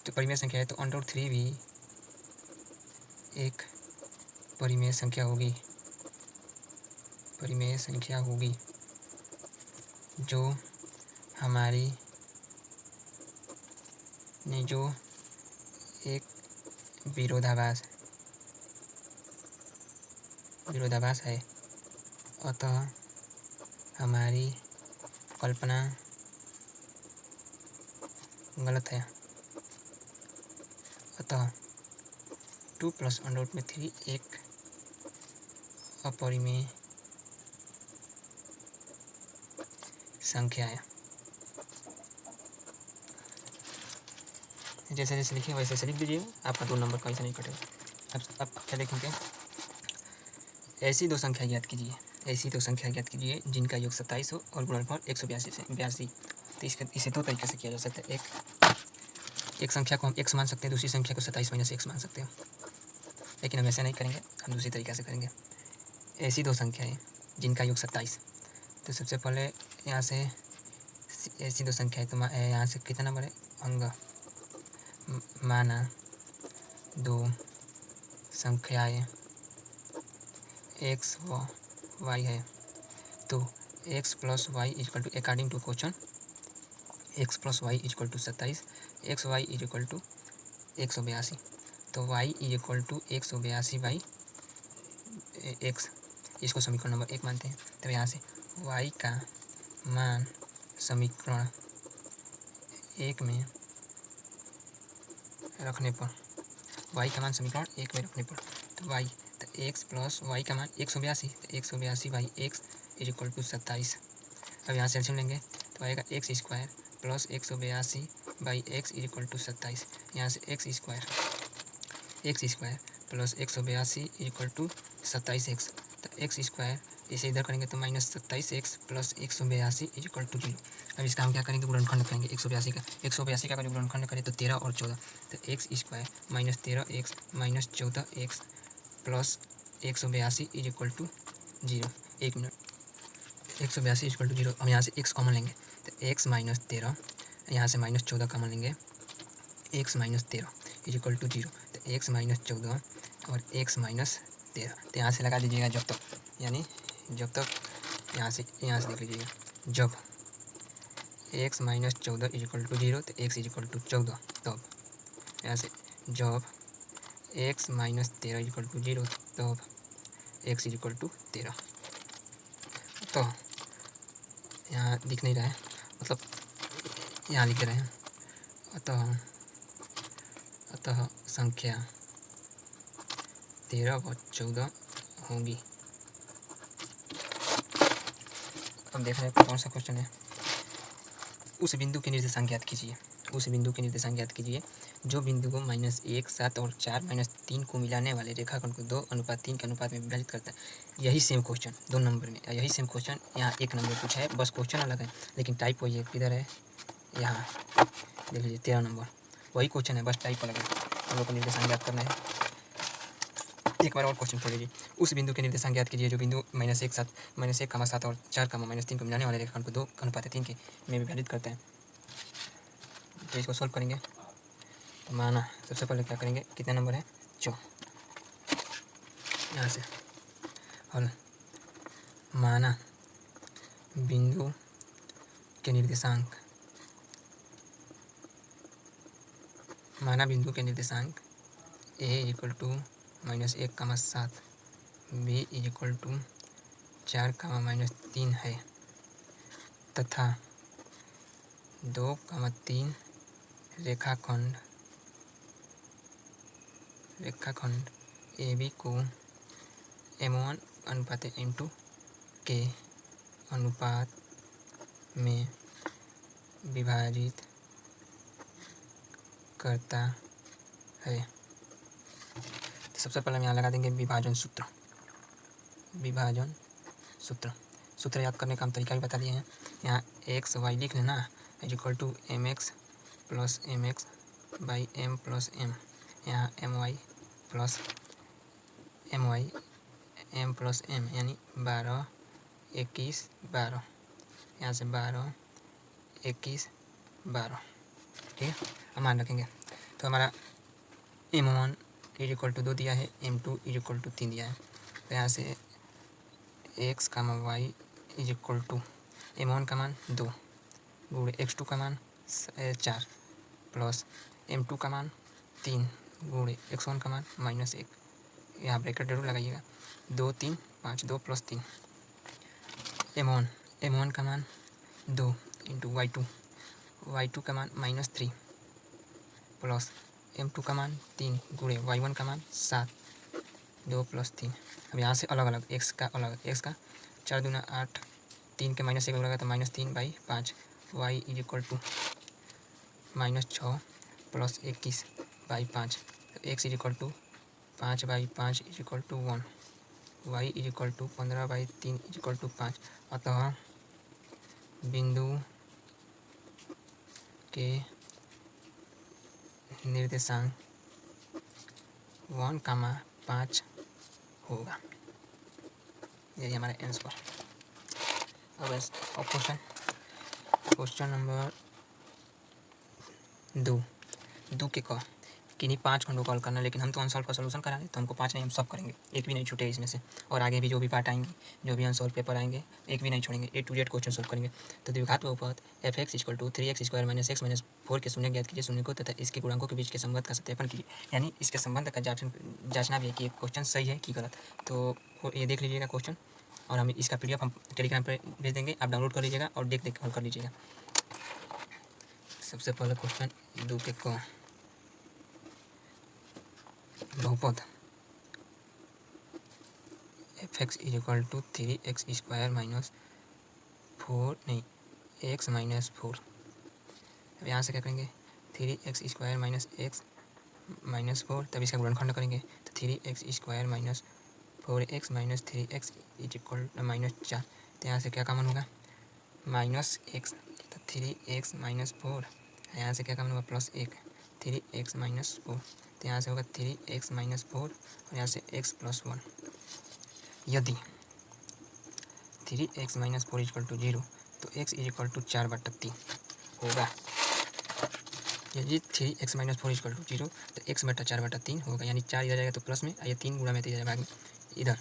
A: तो परिमेय संख्या है तो अंडर रूट 3 भी एक परिमेय संख्या होगी, परिमेय संख्या होगी जो हमारी ने जो एक विरोधाभास है। अतः हमारी कल्पना गलत है। अतः 2 + अंडर रूट में 3 एक अपरिमेय संख्या है। जैसे जैसे लिखे वैसे वैसे लिख दीजिए, आपका 2 नंबर का ऐसा नहीं कटेगा। अब क्या देखेंगे, ऐसी दो संख्या ज्ञात कीजिए, ऐसी दो संख्या ज्ञात कीजिए जिनका योग 27 हो और गुणनफल 182 तो इसे 2 तरीके से किया जा सकता है। एक संख्या को हम x मान सकते हैं, दूसरी संख्या को 27 - x मान सकते हैं, लेकिन हम ऐसा नहीं करेंगे, हम दूसरी तरीके से करेंगे। ऐसी दो संख्याएं जिनका योग 27, तो सबसे पहले यहाँ से ऐसी दो संख्याएं, तो यहाँ से कितना नंबर है, अंग माना दो संख्याएं x व y है। तो x + y = according to question x + y = 27, xy = 182। तो y = 182/x, इसको समीकरण नंबर 1 मानते हैं। तब यहाँ से y का मान समीकरण 1 में रखने पर, y का मान समीकरण 1 में रखने पर, तो y तो x + y का मान 182, तो 182/x = 27। अब यहाँ से एलसीएम लेंगे तो आएगा x² + 182/x = 27। यहाँ से x² + 182 = 27x, तो x² इसे इधर करेंगे तो -27x + 182 = 0। अब इसका हम क्या करेंगे, गुणनखंड करेंगे 182 का। 182 का जो गुणनखंड करें तो 13 और 14, तो x² - 13x - 14x + 182 = 0। 1 मिनट, 182 = 0। हम यहाँ से x कॉमन लेंगे तो x - 13, यहाँ से -14 कॉमन लेंगे, x - 13 = 0। तो x - 14 और x - 13, तो यहाँ से लगा दीजिएगा जब तक, यानी जब तक यहाँ से देख लीजिएगा, जब x - 14 = 0 तो x = 14। तब यहाँ से जब एक्स माइनस 13 इक्वल टू 0, तो एक्स इक्वल टू 13। तो यहाँ दिख नहीं रहा है, मतलब यहाँ लिख रहे हैं, अतः संख्या 13 व 14 होंगी। अब देख रहे हैं कौन सा क्वेश्चन है। उस बिंदु के निर्देशांक ज्ञात कीजिए। उस बिंदु के निर्देशांक ज्ञात कीजिए जो बिंदु को -1, 7 और 4, -3 को मिलाने वाले रेखाखंड को 2:3 के अनुपात में विभाजित करता है। यही सेम क्वेश्चन 2 नंबर में, यही सेम क्वेश्चन यहाँ 1 नंबर पूछा है, बस क्वेश्चन अलग है लेकिन टाइप वही है। किधर है? यहाँ देख लीजिए 13 नंबर, वही क्वेश्चन है, बस टाइप अलग है। हम लोग को निर्देशांक ज्ञात करना है। एक बार और क्वेश्चन खोल लीजिए। उस बिंदु के निर्देशांक ज्ञात कीजिए जो बिंदु -1, 7 और 4, -3 को मिलाने वाले रेखाखंड को 2:3 के में विभाजित करता है। तो इसको सॉल्व करेंगे। माना सबसे पहले क्या करेंगे, कितना नंबर है? 4। यहाँ से हल। माना बिंदु के निर्देशांक, a equal to -1, 7, b equal to 4, -3 है तथा 2,3 रेखाखंड AB को m1:m2 के अनुपात में विभाजित करता है। तो सबसे पहले हम यहाँ लगा देंगे विभाजन सूत्र। सूत्र याद करने का हम तरीका भी बता दिए हैं। यहाँ एक्स वाई लिख लेना, equal to mx plus mx by m plus m। यहाँ my plus my m plus m यानी 12, 21, 12। यहाँ से 12, 21, 12। ठीक है, हम मान रखेंगे। तो हमारा m1 इक्वल टू 2 दिया है, m2 इक्वल टू 3 दिया है। तो यहाँ से x, y equal to m1 का मान 2 गुणे x2 का मान 4 प्लस m2 का मान 3 गुणे x1 का मान -1। यहाँ ब्रैकेट जरूर लगाइएगा। 2, 3, 5, 2 + 3। m1 का मान 2 इंटू y2 का मान -3 प्लस m2 का मान 3 गुणे y1 का मान 7, 2 + 3। अब यहाँ से अलग अलग x का 4 दूना 8, 3 के -1 लगा तो -3/5, y इक्वल टू -6 प्लस 21/5। तो x equal to 5/5 equal to 1, y equal to 15/3 equal to 5। अतः बिंदु के निर्देशांक 1,5 होगा। यही हमारा आंसर। अब क्वेश्चन नंबर 2 के क किन्हीं 5 खंडों को हल करना। लेकिन हम तो अनसॉल्व का सोल्यूशन करा रहे, तो हमको 5 नहीं, हम सब करेंगे, एक भी नहीं छूटे इसमें से। और आगे भी जो भी पार्ट आएंगे, जो भी अनसॉल्व पेपर आएंगे, एक भी नहीं छोड़ेंगे, A to Z question solve करेंगे। तो द्विघात बहुपद f(x) equal to 3x² - x - 4 के शून्य ज्ञात कीजिए। शून्य को तथा इसके गुणांकों के बीच के संबंध का सत्यापन कीजिए। यानी इसके संबंध का जांचना भी है कि क्वेश्चन सही है कि गलत। तो ये देख लीजिएगा क्वेश्चन, और हम इसका PDF हम टेलीग्राम पर भेज देंगे, आप डाउनलोड कर लीजिएगा और देख हल कर लीजिएगा। सबसे पहले क्वेश्चन 2 के क बहुपद f(x) इक्वल टू 3x² - 4 नहीं x - 4। अब यहाँ से क्या करेंगे, 3x² - x - 4, तब इसका गुणनखंड करेंगे तो 3x² - 4x - 3x इक्वल -4। तो यहाँ से क्या कॉमन होगा, -x, तो 3x - 4। यहाँ से क्या कॉमन होगा, +1, 3x - 4। तो यहाँ से होगा 3x - 4 और यहाँ से x + 1। यदि 3x - 4 इक्वल टू 0 तो x इक्वल टू 4/3 होगा। यदि 3x - 4 इक्वल टू 0 तो x बटा 4/3 होगा। यानी 4 इधर जाएगा तो प्लस में, ये 3 गुणा में तो इधर भाग में। इधर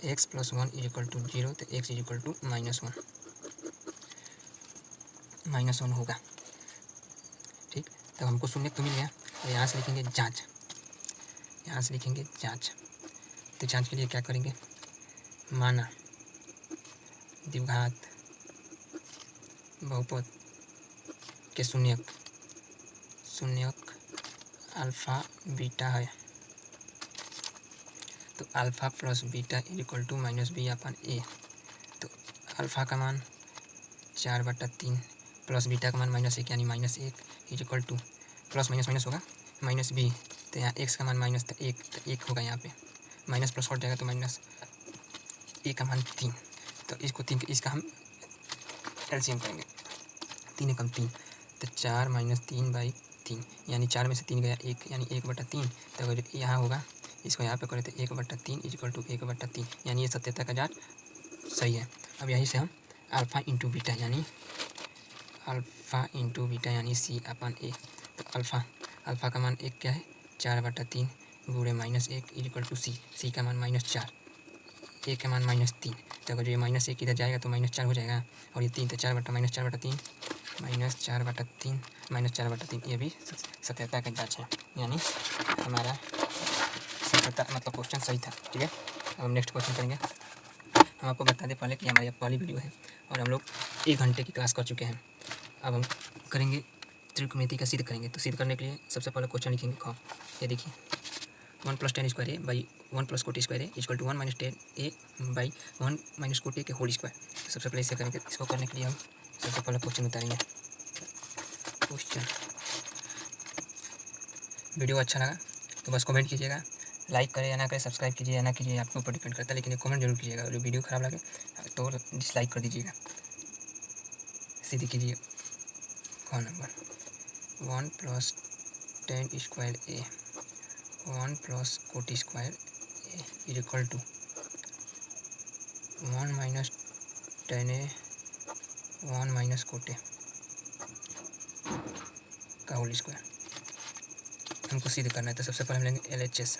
A: x + 1 इक्वल टू 0 तो x इक्वल टू -1 होगा। ठीक, तब हमको शून्य तो मिल गया। और यहाँ से लिखेंगे जाँच। यहाँ से लिखेंगे जांच। तो जांच के लिए क्या करेंगे, माना द्विघात बहुपद के शून्यक अल्फ़ा बीटा है, तो alpha plus beta equal to minus b upon a. तो अल्फ़ा का मान 4/3 प्लस बीटा का मान -1 यानी -1 equal two plus minus minus होगा माइनस बी। तो यहाँ एक्स का मान -1 तो 1 होगा, यहाँ पे माइनस प्लस हट जाएगा तो माइनस ए का मान 3। तो इसको 3 इसका हम एलसीएम करेंगे, 3 एकम 3, तो 4 - 3/3 यानी 4 में से 3 गया 1 यानी 1/3। तो अगर यहाँ होगा इसको यहाँ पे करें तो 1/3 इक्वल टू 1/3 यानी ये सत्यता का जाँच सही है। अब यहीं से हम अल्फ़ा इंटू बीटा यानी C/A। तो अल्फ़ा का मान 1 क्या है, 4/3 गुणे -1 इक्वल टू C का मान -4, ए का मान -3। तो अगर ये -1 इधर जाएगा तो -4 हो जाएगा, और ये 3 तो 4/-3 -4/3 ये भी सत्यता का जाँच है, यानी हमारा सत्यता मतलब क्वेश्चन सही था। ठीक है, अब हम नेक्स्ट क्वेश्चन करेंगे। हम आपको बता दें पहले कि हमारी पहली वीडियो है और हम लोग 1 घंटे की क्लास कर चुके हैं। अब हम करेंगे त्रिकोणमिति का सिद्ध करेंगे। तो सिद्ध करने के लिए सबसे पहले क्वेश्चन लिखेंगे ख। ये देखिए 1 + tan square A by 1 + cot square A equal to 1 - tan A by 1 - cot A के होल स्क्वायर। सबसे पहले इसे करेंगे। इसको करने के लिए हम सबसे पहले क्वेश्चन उतारेंगे। क्वेश्चन वीडियो अच्छा लगा तो बस कमेंट कीजिएगा, लाइक करें या ना करें, सब्सक्राइब कीजिए या ना कीजिए, आपके ऊपर डिपेंड करता है, लेकिन एक कमेंट जरूर कीजिएगा। और वीडियो ख़राब लगे तो डिसलाइक कर दीजिएगा। सीधी कीजिए। ख number 1 + tan square A 1 + cot square A equal to 1 - tan A 1 - cot A का होल स्क्वायर हमको सिद्ध करना है। तो सबसे पहले हम लेंगे LHS।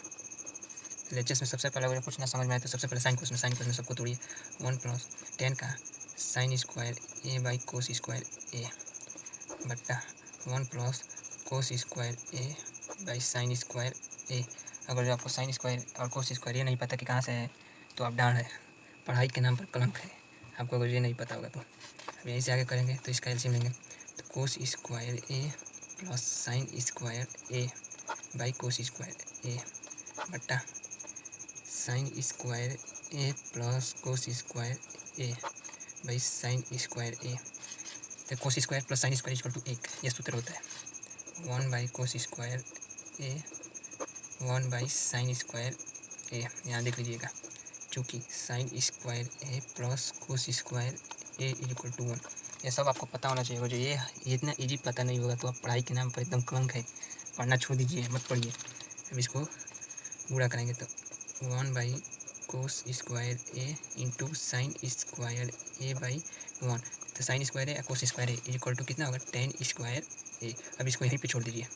A: LHS में सबसे पहले अगर कुछ ना समझ में आए तो सबसे पहले साइन क्वेश्चन सबको तोड़िए। 1 + tan का sine square A by cos square a बट्टा 1 + cos square A by sine square a. अगर जो आपको साइन स्क्वायर और कोस स्क्वायर ये नहीं पता कि कहाँ से है तो आप डाँड है, पढ़ाई के नाम पर कलंक है आपको, अगर ये नहीं पता होगा तो। अब यहीं से आगे करेंगे तो इसका एलसीएम लेंगे। तो cos square A plus sine square A by cos square a बट्टा sine square A plus cos square A by sine square a. तो cos square plus sine square equal to 1, ये सूत्र होता है 1/कोस स्क्वायर ए 1/साइन square ए। यहाँ देख लीजिएगा, चूँकि sine square A plus cos square A equal to 1, ये सब आपको पता होना चाहिए। जो ये इतना इजी पता नहीं होगा तो आप पढ़ाई के नाम पर एकदम कलंक है, पढ़ना छोड़ दीजिए, मत पढ़िए। अब इसको गुणा करेंगे तो 1/कोस square a into sine square A by 1। तो sine square a cos square A equal to कितना होगा, tan स्क्वायर ए। अब इसको यहीं पे छोड़ दीजिए,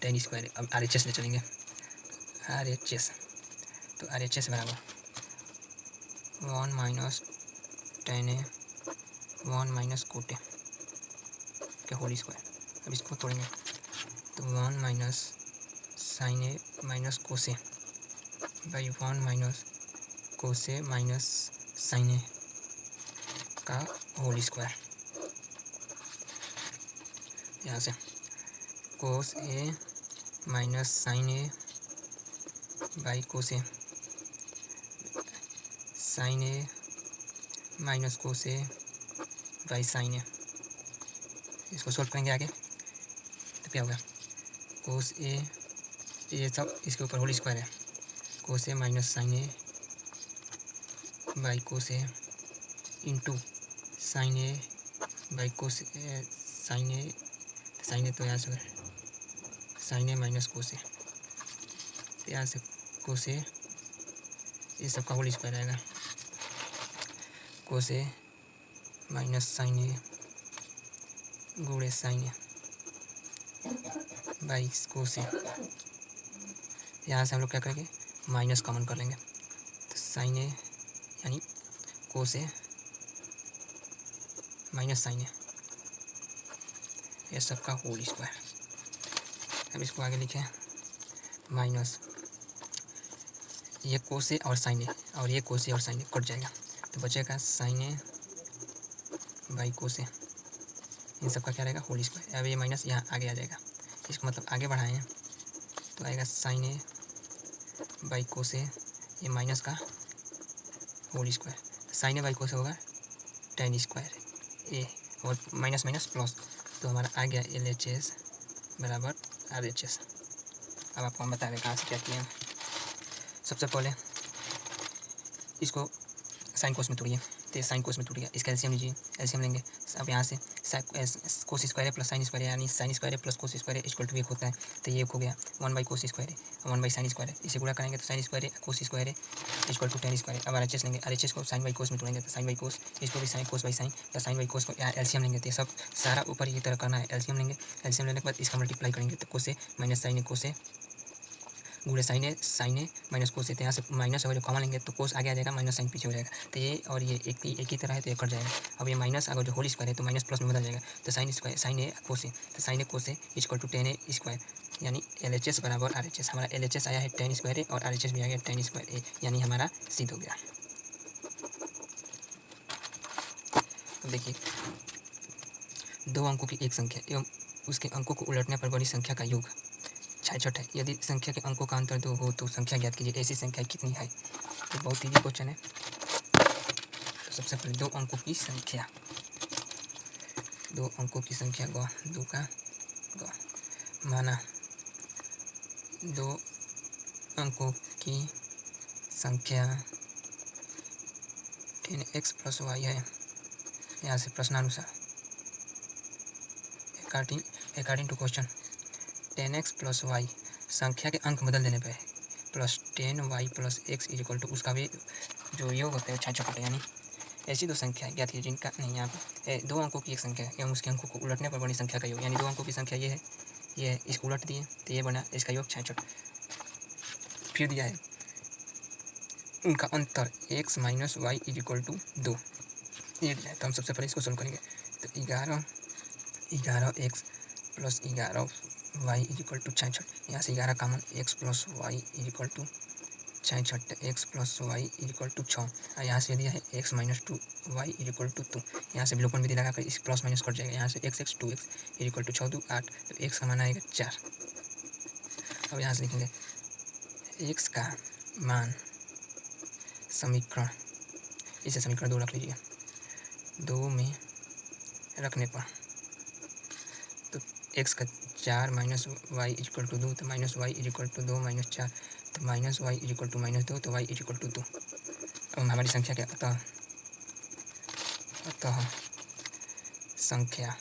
A: tan स्क्वायर। अब RHS ले चलेंगे, RHS। तो RHS बराबर 1 - tan ए 1 - कोट ए के होल स्क्वायर। अब इसको तोड़ेंगे तो 1 - sine a minus cos a by 1 - cos a minus sine a का होल स्क्वायर। यहाँ से cos a minus sine a by cos a sine a minus cos a by sine a. इसको solve करेंगे आगे तो क्या होगा, कोस ए ये सब इसके ऊपर होल स्क्वायर है, cos a minus sine a by cos a into sine a by cos a sine a तो यहाँ से साइन ए माइनस कोस ए, तो यहाँ से कोस ए ये सब का होल स्क्वायर आएगा, कोस ए माइनस साइन ए गुणे साइन ए बाई कोस ए। यहाँ से हम लोग क्या करेंगे, माइनस कॉमन कर लेंगे तो साइन ए यानी कोस ए माइनस साइन ए ये सब का होल स्क्वायर। अब इसको आगे लिखें माइनस ये कोस ए और साइन ए, और ये कोस ए और साइन ए कट जाएगा, तो बचेगा साइन ए बाई कोस ए, इन सबका क्या रहेगा होल स्क्वायर। अब ये माइनस यहाँ आगे आ जाएगा, इसको मतलब आगे बढ़ाएं हैं तो आएगा साइन ए बाई कोस ए, ये माइनस का whole square, sine a by cos a होगा टेन स्क्वायर ए, और माइनस माइनस प्लस, तो हमारा आ गया LHS बराबर RHS। अब आपको हम बता दें कहाँ से क्या किए हैं। सबसे पहले इसको साइन कोस में तोड़िए, तो साइन कोस में टूट गया, इसका एलसीएम लीजिए, एलसीएम लेंगे। अब यहाँ से cos square plus sine square, यानी sine square plus cos square equal to 1 होता है, तो ये 1 हो गया 1 by cos square 1 by sine square, इसे गुणा करेंगे तो sine square cos square equal to 10 square. अब RHS लेंगे, RHS को साइन बाई कोस में तोड़ेंगे तो साइन बाई कोस, इसको भी साइन कोस बाई साइन, तो साइन बाई कोस को एलसीएम लेंगे, तो सब सारा ऊपर ये तरह करना है। एलसीएम लेंगे, एलसीएम लेने के बाद इसका मल्टीप्लाई करेंगे, तो कोसे माइनस साइन कोसे गुणे साइन ए माइनस कोस है, तो यहाँ से माइनस अगर जो कॉमन लेंगे तो कोस आगे आ जाएगा, माइनस साइन पीछे हो जाएगा, तो ये और ये एक ही तरह है, तो ये कट जाएगा। अब ये माइनस अगर जो होल स्क्वायर है तो माइनस प्लस में बदल जाएगा, तो साइन स्क्वायर साइन ए कोस है, तो साइन ए कोस है इक्वल टू 10 ए स्क्वायर, यानी LHS बराबर RHS। हमारा LHS आया है 10 स्क्वायर ए और RHS भी आ गया 10 स्क्वायर ए, यानी हमारा सिद्ध हो गया। तो देखिए, दो अंकों की एक संख्या एवं उसके अंकों को उलटने पर बड़ी संख्या का योग 66 है। यदि संख्या के अंकों का अंतर 2 हो तो संख्या ज्ञात कीजिए, ऐसी संख्या कितनी है। तो बहुत ईजी क्वेश्चन है। तो सबसे पहले दो अंकों की संख्या ग, 2 का ग, माना दो अंकों की संख्या 10x प्लस वाई है। यहाँ से प्रश्नानुसार according to question 10x plus y, संख्या के अंक बदल देने पर plus 10y plus x equal to उसका भी जो योग होता है 66 होता है। यानी ऐसी दो संख्या ज्ञात कीजिए जिनका नहीं, यहाँ पे दो अंकों की एक संख्या है एवं उसके अंकों को उलटने पर बड़ी संख्या का योग, यानी दो अंकों की संख्या ये है, इसको उलट दिए तो ये बना, इसका योग 66। फिर दिया है उनका अंतर x minus y equal to 2, ये दिया है। तो हम सबसे पहले इसको सोल्व करेंगे, तो 11x plus 11y equal to 66, यहाँ से 11 common, x plus y equal to 66, x plus y equal to 6, और यहाँ से दिया है x minus 2y equal to 2, यहाँ से विलोपन विधि लगाकर इस प्लस माइनस कट जाएगा, यहाँ से x 2x इक्वल टू 6 2 8, तो x का मान आएगा 4। अब यहाँ से लिखेंगे x का मान समीकरण, इसे समीकरण 2 रख लीजिए, 2 में रखने पर तो x का 4 माइनस वाई इक्वल टू 2, तो minus y equal to 2 minus 4, तो minus y equal to minus 2, तो वाई इक्वल टू 2। अब हमारी संख्या क्या, अतः संख्या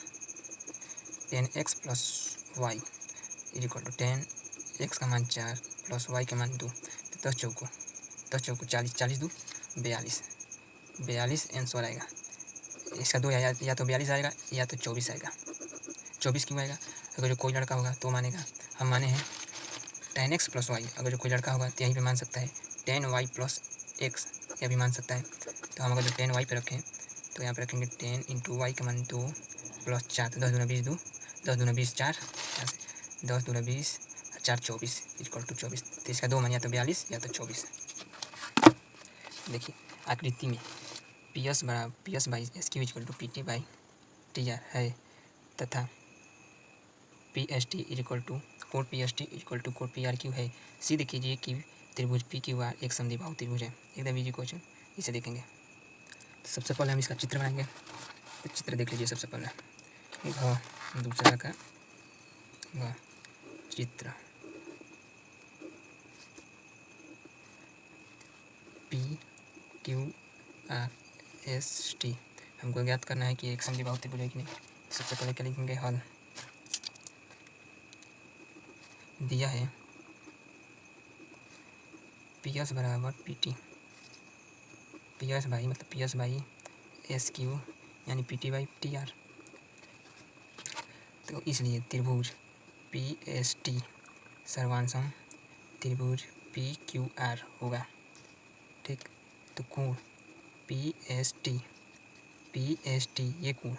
A: 10x plus y equal to 10x का मान 4 प्लस वाई का मान 2, तो 10 चौको 40, 40 2 42 आंसर आएगा। इसका 2 या तो 42 आएगा या तो 24 आएगा। 24 क्यों आएगा, अगर जो कोई लड़का होगा तो मानेगा, हम माने हैं 10x प्लस वाई, अगर जो कोई लड़का होगा तो यहीं पे मान सकता है 10y प्लस x, यह भी मान सकता है। तो हम अगर जो 10y पे रखें तो यहाँ पे रखेंगे 10 इंटू वाई का मान 2 प्लस 4, तो 10 दूना 20 2, 10 दूना 20 4, यहाँ से 10 दूना 20 4 24 इक्वल टू 24, तो इसका 2 मान या तो 42 या तो 24। देखिए आकृति में PS by SQ equal to PT by TR है, तथा PST इक्वल टू कोण PST इक्वल टू कोण PRQ है। सिद्ध कीजिए कि त्रिभुज PQR एक समद्विबाहु त्रिभुज है। एकदम इजी क्वेश्चन, इसे देखेंगे। तो सबसे पहले हम इसका चित्र बनाएंगे, तो चित्र देख लीजिए। सबसे पहले दूसरा का चित्र PQRST हमको ज्ञात करना है कि एक समद्विबाहु त्रिभुज है कि नहीं। सबसे पहले क्या लिखेंगे, हल दिया है PS बराबर PT, PS बाई मतलब PS बाई SQ यानी PT बाई TR, तो इसलिए त्रिभुज PST सर्वांशम त्रिभुज PQR होगा। ठीक, तो कोण PST ये कोण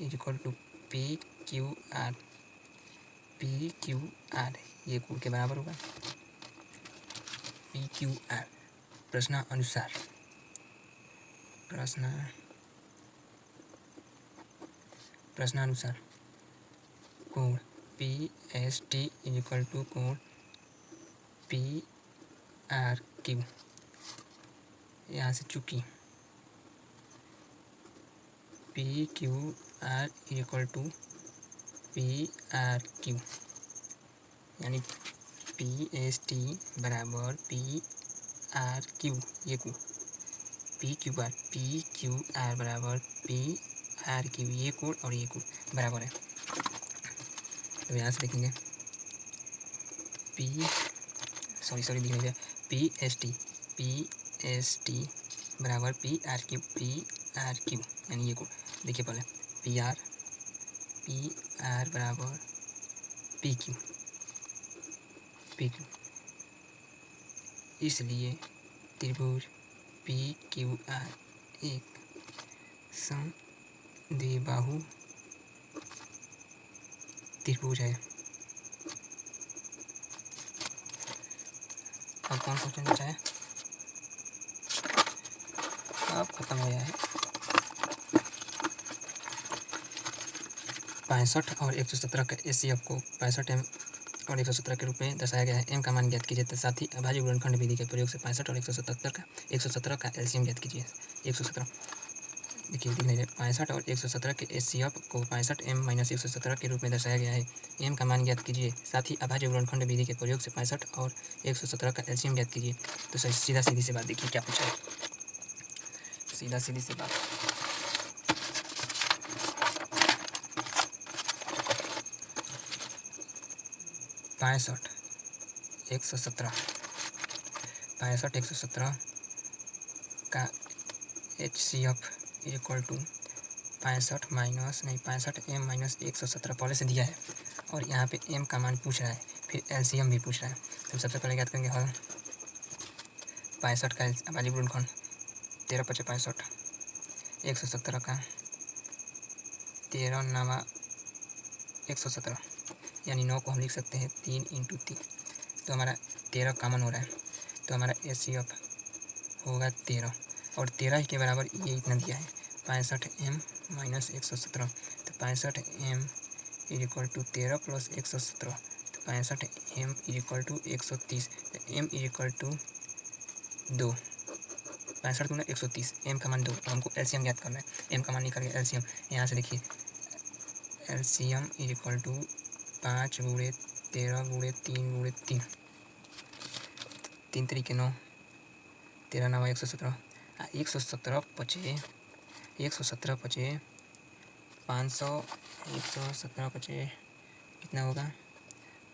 A: इक्वल टू PQR ये कोण के बराबर होगा। PQR प्रश्नानुसार कोण PST इक्वल टू कोण PRQ। यहाँ से चूँकि PQR इक्वल टू PRQ यानी PST बराबर PRQ, ये को PQR बराबर PRQ, ये कोण और ये कोण बराबर है। तो यहाँ से देखेंगे दिख नहीं PST बराबर PRQ यानी ये कोण। देखिए पहले PR बराबर PQ, इसलिए त्रिभुज PQR एक समद्विबाहु त्रिभुज है। अब कौन सा बचा है? अब खत्म हो गया है। 65 और 117 का HCF को 65M और 117 के रूप में दर्शाया गया है। M का मान ज्ञात कीजिए, साथ ही अभाज्य गुणनखंड विधि के प्रयोग से 65 और 117 का LCM ज्ञात कीजिए। 117 देखिए दिख नहीं रहे। 65 और 117 के HCF को 65M - 117 के रूप में दर्शाया गया है। M का मान ज्ञात कीजिए, साथ ही अभाज्य गुणनखंड विधि के प्रयोग से 65 और 117 का LCM ज्ञात कीजिए। तो सीधा सीधी से बात देखिए क्या पूछा है। सीधा सीधी से बात 65 117 का HCF इक्वल टू 65M - 117 पहले से दिया है और यहाँ पे M का मान पूछ रहा है, फिर LCM भी पूछ रहा है। तो सबसे पहले याद करेंगे हल 65 का अभाज्य गुणनखंड 13 × 5 = 65, 117 का 13 × 9 = 117 यानी 9 को हम लिख सकते हैं 3 × 3। तो हमारा 13 कॉमन हो रहा है, तो हमारा HCF होगा 13 और 13 के बराबर ये इतना दिया है 65M - 117। तो 65M इक्वल टू 13 + 117, तो 65M इक्वल टू 130। तो M इक्वल टू 2, 65 × 130, M का मान 2। तो हमको LCM ज्ञात करना है। M का मान निकल गया LCM। यहाँ से देखिए LCM इक्वल टू 5 × 13 × 3 × 3, 3 × 3 = 9, 13 × 9 = 117। 117 पचे 500, 117 पचे कितना होगा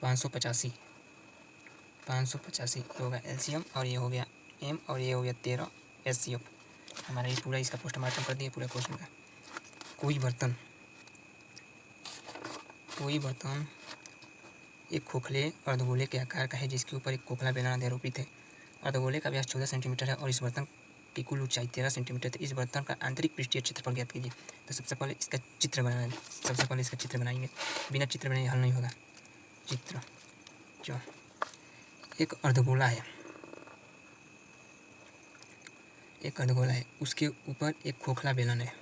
A: 585 होगा LCM। और ये हो गया M और ये हो गया 13 HCF। हमारा ये पूरा इसका पोस्टमार्टम कर दिए पूरा क्वेश्चन का। कोई बर्तन एक खोखले अर्धगोले के आकार का है जिसके ऊपर एक खोखला बेलन आरोपित है। अर्धगोले का व्यास 14 सेंटीमीटर है और इस बर्तन की कुल ऊंचाई 13 सेंटीमीटर है। इस बर्तन का आंतरिक पृष्ठीय क्षेत्रफल ज्ञात कीजिए। तो सबसे पहले इसका चित्र बनाएंगे। बिना चित्र बनाए हल नहीं होगा। चित्र जो एक अर्धगोला है, उसके ऊपर एक खोखला बेलन है।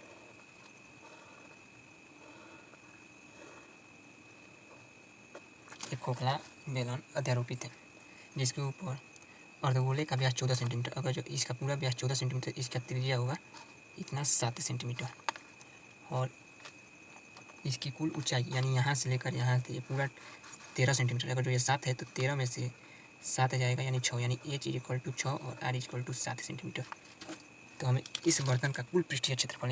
A: एक खोखला बेलन अध्यारोपित है जिसके ऊपर अर्धगोले का व्यास 14 सेंटीमीटर। अगर जो इसका पूरा व्यास 14 सेंटीमीटर, इसका त्रिज्या होगा इतना 7 सेंटीमीटर और इसकी कुल ऊंचाई यानी यहाँ से लेकर यहाँ से पूरा 13 सेंटीमीटर। अगर जो ये 7 है तो 13 में से 7 जाएगा यानी 6, यानी H इक्वल टू 6 और R इक्वल टू 7 सेंटीमीटर। तो हमें इस बर्तन का कुल पृष्ठीय क्षेत्रफल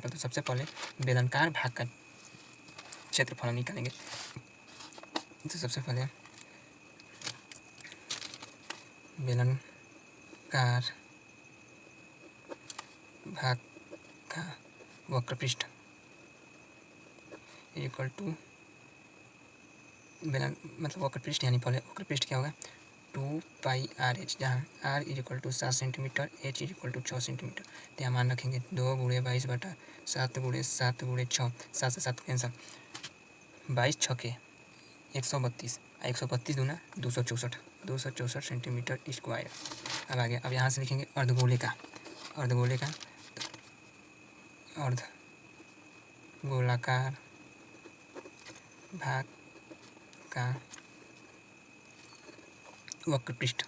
A: तो सबसे पहले बेलनकार भाग का क्षेत्रफल हम निकालेंगे। तो सबसे पहले बेलनकार भाग का वक्रपृष्ठ इक्वल टू वक्रपृष्ठ यानी पहले वक्रपृष्ठ क्या होगा 2πRH, जहाँ R equal to 7 centimetre, H equal to 6 centimetre. तो यहाँ मान रखेंगे 2 × 22/7 × 7 × 6, 7 से 7 कैंसल, 22 × 6 = 132, 132 दूना 264। 264 सेंटीमीटर स्क्वायर। अब आगे, अब यहाँ से लिखेंगे अर्धगोले का, अर्धगोले का अर्धगोलाकार भाग का वक्रपृष्ठ,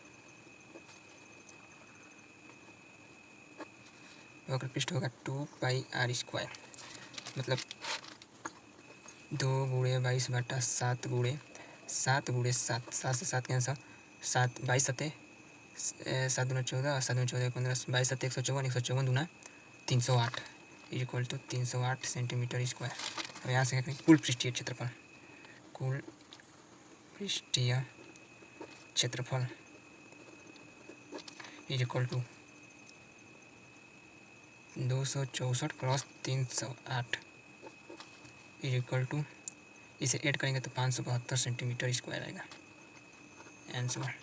A: वक्रपृष्ठ होगा 2πr²। मतलब 2×22/7 गुणे 7 से 7 कैंसल, 7 22 सत्ते 7 दूना 14, 7 दूना 14 15, 22 सत्ते 154, 154 दूना 308 इक्वल टू 308 सेंटीमीटर स्क्वायर। अब यहाँ से कुल पृष्ठीय क्षेत्रफल, कुल पृष्ठीय क्षेत्रफल इक्वल टू 264 + 308 इक्वल टू, इसे ऐड करेंगे तो 572 सेंटीमीटर स्क्वायर आएगा आंसर।